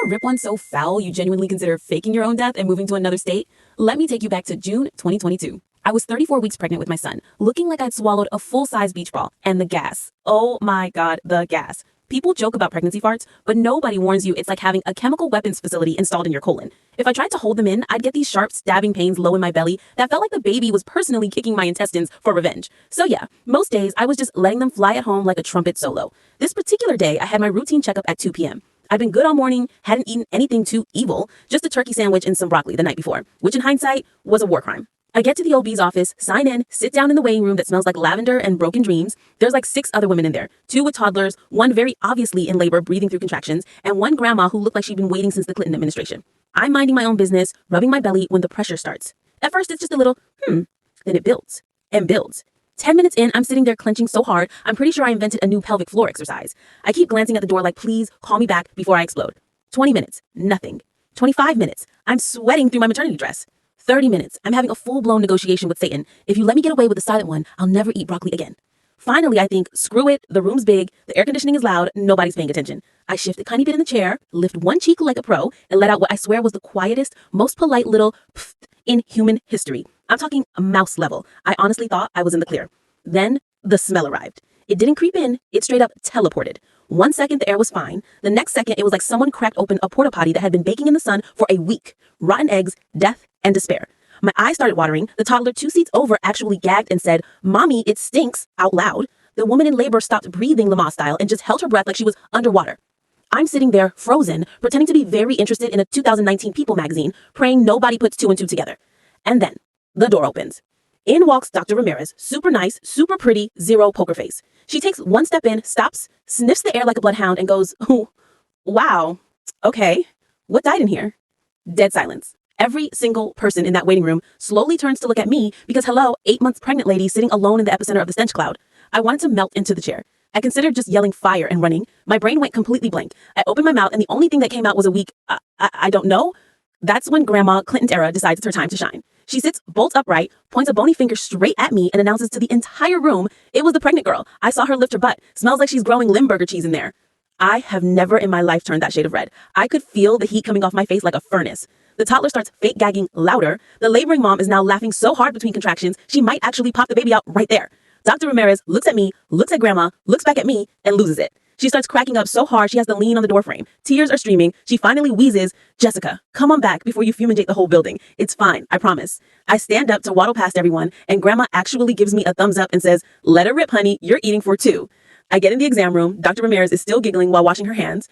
rip one so foul you genuinely consider faking your own death and moving to another state? Let me take you back to June 2022. I was 34 weeks pregnant with my son, looking like I'd swallowed a full-size beach ball, and the gas. Oh my God, the gas. People joke about pregnancy farts, but nobody warns you it's like having a chemical weapons facility installed in your colon. If I tried to hold them in, I'd get these sharp, stabbing pains low in my belly that felt like the baby was personally kicking my intestines for revenge. So yeah, most days I was just letting them fly at home like a trumpet solo. This particular day, I had my routine checkup at 2 p.m. I'd been good all morning, hadn't eaten anything too evil, just a turkey sandwich and some broccoli the night before, which in hindsight was a war crime. I get to the OB's office, sign in, sit down in the waiting room that smells like lavender and broken dreams. There's like 6 other women in there, 2 with toddlers, 1 very obviously in labor breathing through contractions, and 1 grandma who looked like she'd been waiting since the Clinton administration. I'm minding my own business, rubbing my belly when the pressure starts. At first it's just a little, then it builds and builds. 10 minutes in, I'm sitting there clenching so hard, I'm pretty sure I invented a new pelvic floor exercise. I keep glancing at the door like, please call me back before I explode. 20 minutes, nothing. 25 minutes, I'm sweating through my maternity dress. 30 minutes, I'm having a full-blown negotiation with Satan. If you let me get away with the silent one, I'll never eat broccoli again. Finally, I think, screw it, the room's big, the air conditioning is loud, nobody's paying attention. I shift a tiny bit in the chair, lift one cheek like a pro, and let out what I swear was the quietest, most polite little pfft in human history. I'm talking a mouse level. I honestly thought I was in the clear. Then the smell arrived. It didn't creep in, it straight up teleported. 1 second, the air was fine. The next second, it was like someone cracked open a porta potty that had been baking in the sun for a week. Rotten eggs, death, and despair. My eyes started watering. The toddler 2 seats over actually gagged and said, "Mommy, it stinks," out loud. The woman in labor stopped breathing Lamaze style and just held her breath like she was underwater. I'm sitting there, frozen, pretending to be very interested in a 2019 People magazine, praying nobody puts 2 and 2 together. And then, the door opens. In walks Dr. Ramirez, super nice, super pretty, 0 poker face. She takes 1 step in, stops, sniffs the air like a bloodhound, and goes, "Oh, wow, okay, what died in here?" Dead silence. Every single person in that waiting room slowly turns to look at me because, hello, 8 months pregnant lady sitting alone in the epicenter of the stench cloud. I wanted to melt into the chair. I considered just yelling fire and running. My brain went completely blank. I opened my mouth and the only thing that came out was a weak, I don't know. That's when Grandma Clinton era decides it's her time to shine. She sits bolt upright, points a bony finger straight at me, and announces to the entire room, it was the pregnant girl. I saw her lift her butt. Smells like she's growing Limburger cheese in there. I have never in my life turned that shade of red. I could feel the heat coming off my face like a furnace. The toddler starts fake gagging louder. The laboring mom is now laughing so hard between contractions, she might actually pop the baby out right there. Dr. Ramirez looks at me, looks at Grandma, looks back at me, and loses it. She starts cracking up so hard she has to lean on the doorframe. Tears are streaming. She finally wheezes, "Jessica, come on back before you fumigate the whole building. It's fine, I promise." I stand up to waddle past everyone, and Grandma actually gives me a thumbs up and says, "Let her rip, honey, you're eating for 2." I get in the exam room. Dr. Ramirez is still giggling while washing her hands.